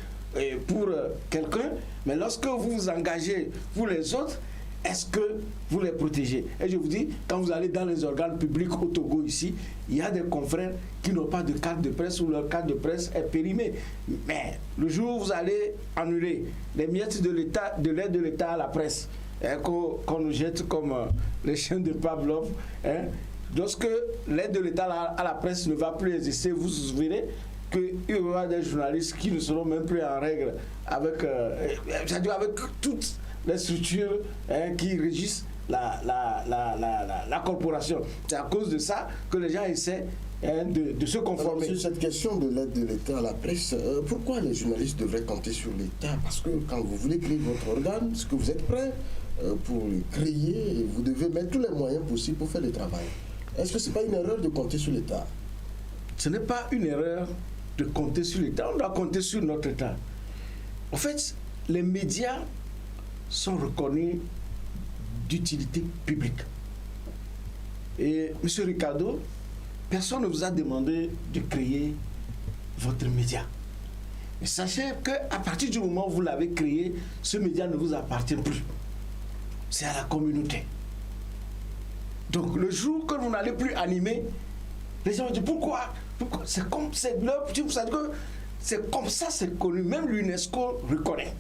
pour quelqu'un, mais lorsque vous vous engagez pour les autres, est-ce que vous les protégez? Et je vous dis, quand vous allez dans les organes publics au Togo ici, il y a des confrères qui n'ont pas de carte de presse ou leur carte de presse est périmée. Mais le jour où vous allez annuler les miettes de l'État, de l'aide de l'État à la presse, qu'on nous jette comme les chiens de Pavlov, lorsque l'aide de l'État à la presse ne va plus exister, vous verrez qu'il y aura des journalistes qui ne seront même plus en règle avec toutes les structures qui régissent la corporation. C'est à cause de ça que les gens essaient de se conformer. Alors, sur cette question de l'aide de l'État à la presse, pourquoi les journalistes devraient compter sur l'État? Parce que quand vous voulez créer votre organe, est-ce que vous êtes prêt pour le créer? Vous devez mettre tous les moyens possibles pour faire le travail. Est-ce que ce n'est pas une erreur de compter sur l'État? Ce n'est pas une erreur de compter sur l'État. On doit compter sur notre État. En fait, les médias sont reconnus d'utilité publique. Et M. Ricardo, personne ne vous a demandé de créer votre média. Mais sachez qu'à partir du moment où vous l'avez créé, ce média ne vous appartient plus. C'est à la communauté. Donc le jour que vous n'allez plus animer, les gens vont dire pourquoi c'est comme ça, c'est connu. Même l'UNESCO reconnaît.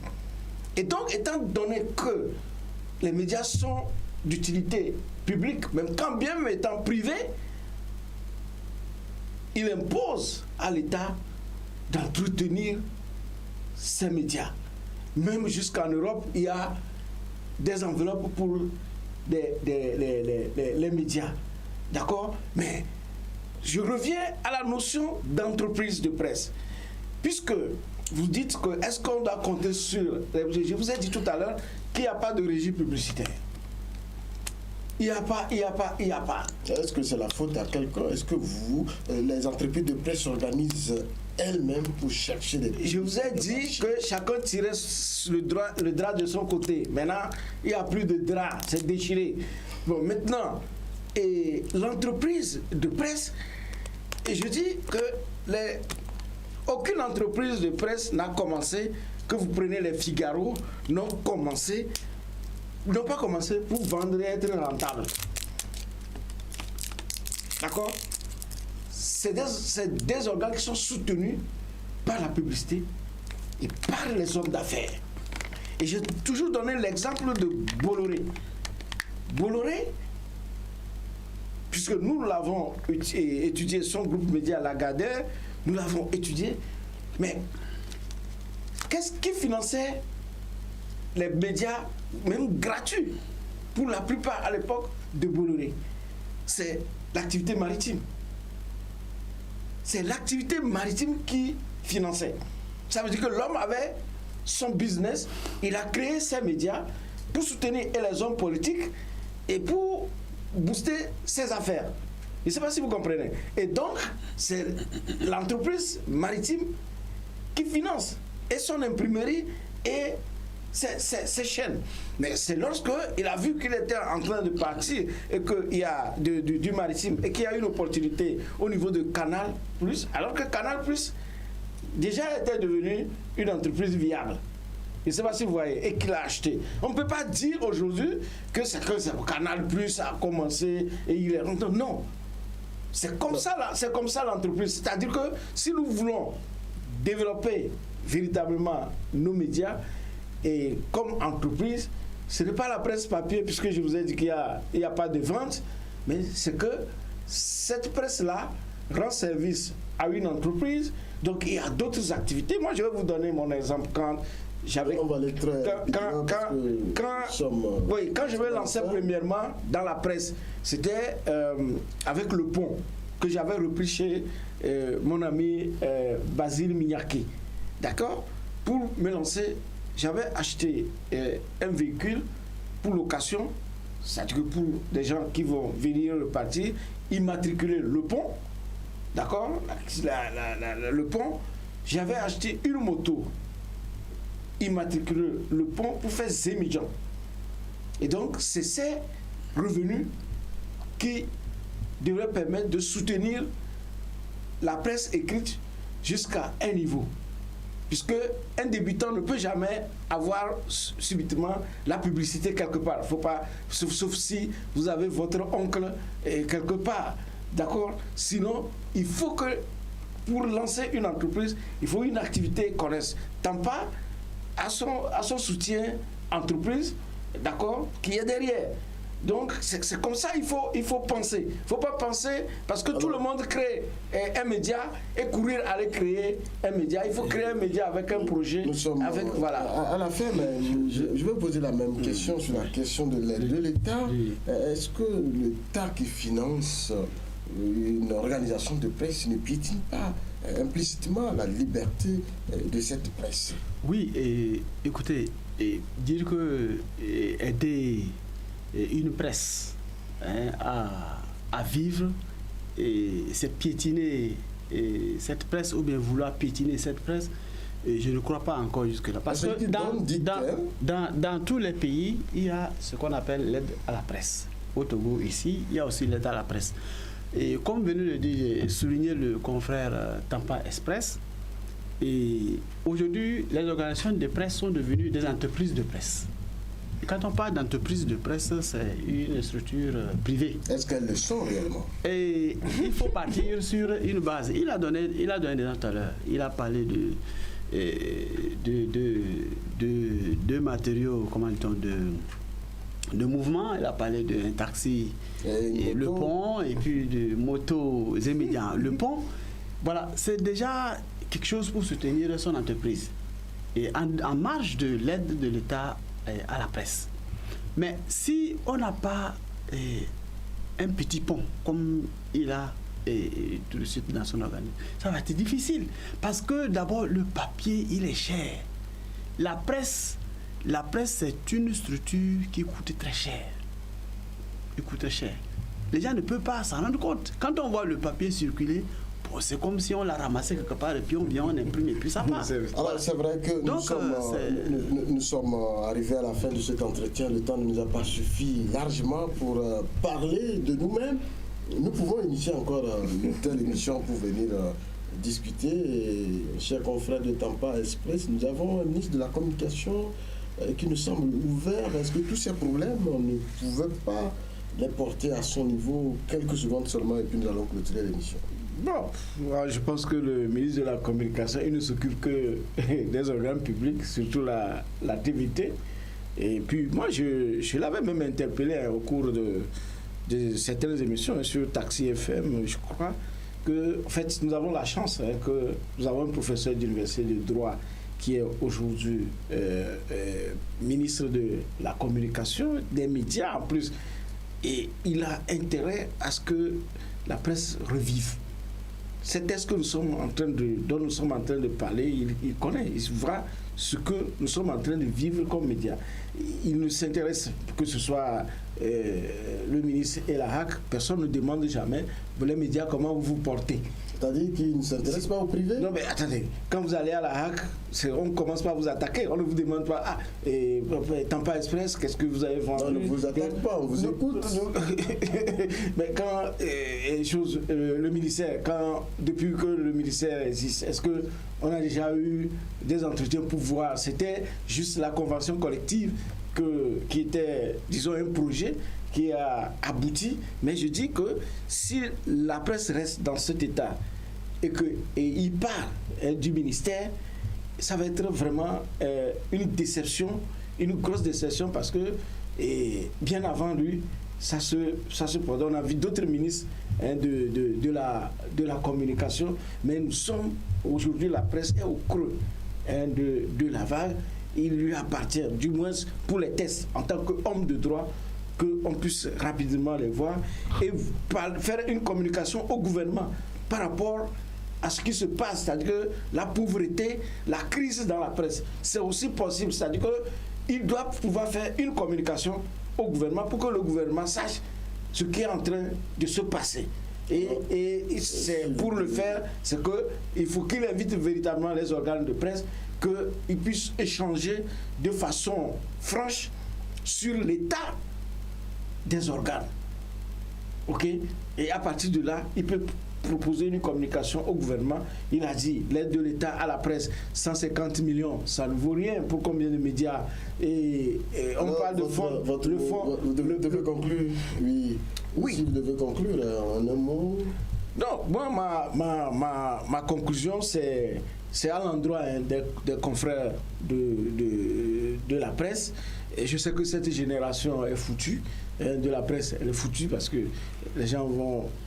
Et donc, étant donné que les médias sont d'utilité publique, même quand bien même étant privés, il impose à l'État d'entretenir ces médias. Même jusqu'en Europe, il y a des enveloppes pour les médias. D'accord? Mais je reviens à la notion d'entreprise de presse. Puisque vous dites que est-ce qu'on doit compter sur... Je vous ai dit tout à l'heure qu'il n'y a pas de régie publicitaire. Il n'y a pas. Est-ce que c'est la faute à quelqu'un? Est-ce que les entreprises de presse s'organisent elles-mêmes pour chercher des... Je vous ai dit que chacun tirait le drap de son côté. Maintenant, il n'y a plus de drap, c'est déchiré. Bon, maintenant, l'entreprise de presse, et je dis que aucune entreprise de presse n'a commencé, que vous prenez les Figaro, n'ont pas commencé pour vendre et être rentable. D'accord? C'est des organes qui sont soutenus par la publicité et par les hommes d'affaires. Et j'ai toujours donné l'exemple de Bolloré. Bolloré, puisque nous l'avons étudié, son groupe média Lagardère, nous l'avons étudié, mais qu'est-ce qui finançait les médias, même gratuits, pour la plupart à l'époque de Bolloré? C'est l'activité maritime. C'est l'activité maritime qui finançait. Ça veut dire que l'homme avait son business, il a créé ses médias pour soutenir les hommes politiques et pour booster ses affaires. Je ne sais pas si vous comprenez. Et donc, c'est l'entreprise maritime qui finance et son imprimerie et ces chaînes. Mais c'est lorsqu'il a vu qu'il était en train de partir et qu'il y a du maritime et qu'il y a une opportunité au niveau de Canal+, alors que Canal+, déjà était devenu une entreprise viable. Je ne sais pas si vous voyez, et qu'il a acheté. On ne peut pas dire aujourd'hui que Canal+ a commencé et il est rentré. Non. C'est comme ça l'entreprise. C'est-à-dire que si nous voulons développer véritablement nos médias et comme entreprise, ce n'est pas la presse papier, puisque je vous ai dit qu'il n'y a pas de vente, mais c'est que cette presse-là rend service à une entreprise. Donc il y a d'autres activités. Moi, je vais vous donner mon exemple. Quand je me lançais premièrement dans la presse, c'était avec Le Pont, que j'avais repris chez mon ami Basile Mignaki. D'accord? Pour me lancer, j'avais acheté un véhicule pour location, c'est-à-dire que pour des gens qui vont venir le partir, immatriculer Le Pont. D'accord? Le Pont, j'avais acheté une moto immatriculé Le Pont pour faire Zémidjan. Et donc, c'est ces revenus qui devraient permettre de soutenir la presse écrite jusqu'à un niveau. Puisque un débutant ne peut jamais avoir subitement la publicité quelque part. Faut pas, sauf si vous avez votre oncle quelque part. D'accord? Sinon, il faut que pour lancer une entreprise, il faut une activité connaisse. Tampa à son soutien entreprise, d'accord, qui est derrière. Donc c'est comme ça il faut penser. Il ne faut pas penser parce que tout le monde crée un média et courir aller créer un média. Il faut créer un média avec un projet. Nous sommes voilà. À la fin, mais je vais poser la même question sur la question de l'aide de l'État. Est-ce que l'État qui finance une organisation de presse ne piétine pas implicitement la liberté de cette presse? Oui, et écoutez, dire que aider une presse à vivre, c'est piétiner cette presse ou bien vouloir piétiner cette presse, je ne crois pas encore jusque-là. Parce que dans tous les pays, il y a ce qu'on appelle l'aide à la presse. Au Togo, ici, il y a aussi l'aide à la presse. Et comme venait de souligner le confrère Tampa Express, et aujourd'hui, les organisations de presse sont devenues des entreprises de presse. Et quand on parle d'entreprise de presse, c'est une structure privée. Est-ce qu'elles le sont réellement? Et il faut partir sur une base. Il a donné des noms tout à l'heure. Il a parlé de matériaux, comment dit-on, de mouvement. Il a parlé d'un taxi, et Le Pont, et puis de moto Zémidjan. Le Pont, voilà, c'est déjà quelque chose pour soutenir son entreprise. Et en marge de l'aide de l'État à la presse. Mais si on n'a pas un petit pont comme il a tout de suite dans son organisme, ça va être difficile. Parce que d'abord, le papier, il est cher. La presse, c'est une structure qui coûte très cher. Il coûte très cher. Les gens ne peuvent pas s'en rendre compte. Quand on voit le papier circuler, c'est comme si on l'a ramassé quelque part et puis on vient, on imprime et puis ça part. Alors c'est vrai que nous sommes arrivés à la fin de cet entretien. Le temps ne nous a pas suffi largement pour parler de nous-mêmes. Nous pouvons initier encore une telle émission pour venir discuter. Et, chers confrères de Tampa Express, nous avons un ministre de la Communication qui nous semble ouvert. Est-ce que tous ces problèmes, on ne pouvait pas les porter à son niveau quelques secondes seulement et puis nous allons clôturer l'émission? Bon, je pense que le ministre de la Communication, il ne s'occupe que des organes publics, surtout la TVT. Et puis moi, je l'avais même interpellé au cours de certaines émissions sur Taxi FM, je crois, que en fait, nous avons la chance que nous avons un professeur d'université de droit qui est aujourd'hui ministre de la Communication, des médias en plus. Et il a intérêt à ce que la presse revive. C'est ce que nous sommes dont nous sommes en train de parler. Il connaît, il voit ce que nous sommes en train de vivre comme médias. Il ne s'intéresse que ce soit le ministre et la HAC, personne ne demande jamais, vous les médias, comment vous vous portez. C'est-à-dire qu'ils ne s'intéressent pas au privé? Non, mais attendez, quand vous allez à la HAC, on ne commence pas à vous attaquer. On ne vous demande pas, Tampa Express, qu'est-ce que vous avez vendu? On ne vous attaque pas, on vous écoute. Mais quand le ministère, depuis que le ministère existe, est-ce qu'on a déjà eu des entretiens pour voir? C'était juste la convention collective qui était, disons, un projet qui a abouti. Mais je dis que si la presse reste dans cet état et qu'il part du ministère, ça va être vraiment une déception, une grosse déception, parce que bien avant lui, ça se produit. On a vu d'autres ministres de la communication, mais nous sommes aujourd'hui, la presse est au creux de la vague. Il lui appartient, du moins pour les tests, en tant qu'homme de droit, qu'on puisse rapidement les voir et faire une communication au gouvernement par rapport à ce qui se passe, c'est-à-dire que la pauvreté, la crise dans la presse, c'est aussi possible, c'est-à-dire qu'il doit pouvoir faire une communication au gouvernement pour que le gouvernement sache ce qui est en train de se passer. Et c'est pour le faire, c'est qu'il faut qu'il invite véritablement les organes de presse, qu'ils puissent échanger de façon franche sur l'état des organes. OK? Et à partir de là, il peut proposer une communication au gouvernement. Il a dit, l'aide de l'État à la presse, 150 millions, ça ne vaut rien pour combien de médias? Et on parle de fonds. Vous devez conclure. Oui. Si vous devez conclure en un mot. Non, moi, ma conclusion, c'est à l'endroit des confrères de la presse. Et je sais que cette génération est foutue, de la presse, elle est foutue parce que les gens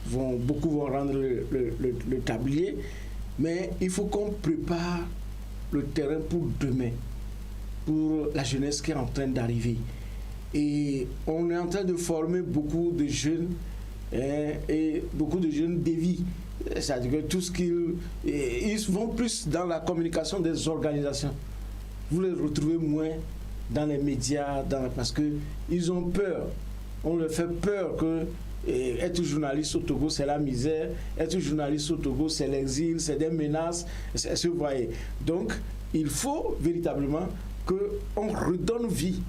beaucoup vont rendre le tablier. Mais il faut qu'on prépare le terrain pour demain, pour la jeunesse qui est en train d'arriver. Et on est en train de former beaucoup de jeunes, et beaucoup de jeunes dévient. C'est-à-dire que tout ce ils vont plus dans la communication des organisations. Vous les retrouvez moins dans les médias, parce qu'ils ont peur. On leur fait peur que être journaliste au Togo, c'est la misère. Être journaliste au Togo, c'est l'exil, c'est des menaces. Vous voyez. Donc, il faut véritablement qu'on redonne vie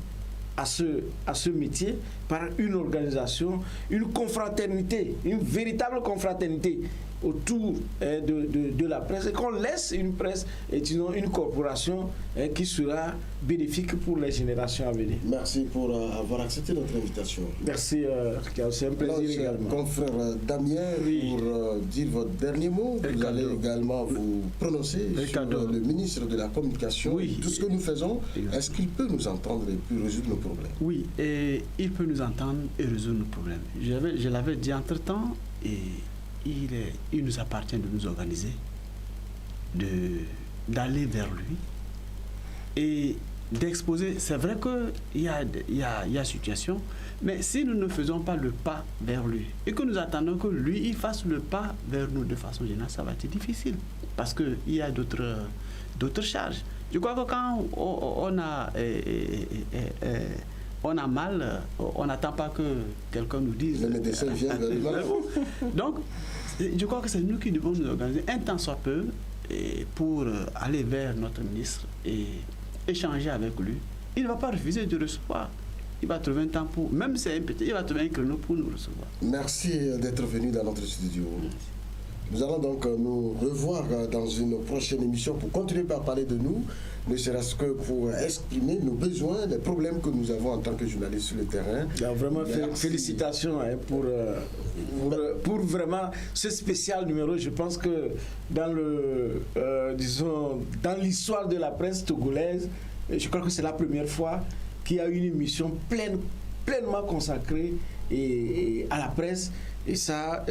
à ce métier par une organisation, une confraternité, une véritable confraternité autour de la presse, et qu'on laisse une presse et sinon une corporation qui sera bénéfique pour les générations à venir. Merci pour avoir accepté notre invitation. Merci, c'est un plaisir également. Confrère Damien, pour dire votre dernier mot, vous allez également vous prononcer sur le ministre de la Communication. Oui. Tout ce que nous faisons, est-ce qu'il peut nous entendre et puis résoudre nos problèmes? Oui, et il peut nous entendre et résoudre nos problèmes. Je l'avais dit entre-temps, et il nous appartient de nous organiser, d'aller vers lui et d'exposer. C'est vrai qu'il y a situation, mais si nous ne faisons pas le pas vers lui et que nous attendons que lui il fasse le pas vers nous de façon générale, ça va être difficile parce qu'il y a d'autres charges. Je crois que quand on a mal, on n'attend pas que quelqu'un nous dise. Le médecin vient vers le mal. Donc, je crois que c'est nous qui devons nous organiser un temps soit peu pour aller vers notre ministre et échanger avec lui. Il ne va pas refuser de recevoir. Il va trouver un temps pour, même si c'est un petit, il va trouver un créneau pour nous recevoir. Merci d'être venu dans notre studio. Nous allons donc nous revoir dans une prochaine émission pour continuer par parler de nous, ne serait-ce que pour exprimer nos besoins, les problèmes que nous avons en tant que journalistes sur le terrain. Vraiment, félicitations pour vraiment ce spécial numéro. Je pense que dans dans l'histoire de la presse togolaise, je crois que c'est la première fois qu'il y a une émission pleinement consacrée à la presse. Et ça,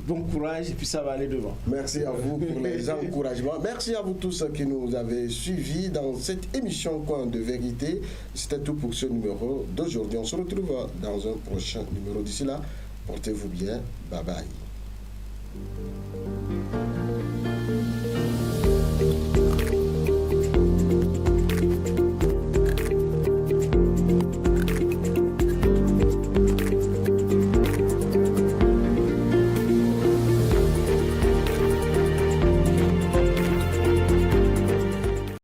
bon courage, et puis ça va aller devant. Merci à vous pour les encouragements. Merci à vous tous qui nous avez suivis dans cette émission Coin de Vérité. C'était tout pour ce numéro d'aujourd'hui. On se retrouve dans un prochain numéro. D'ici là, portez-vous bien. Bye bye.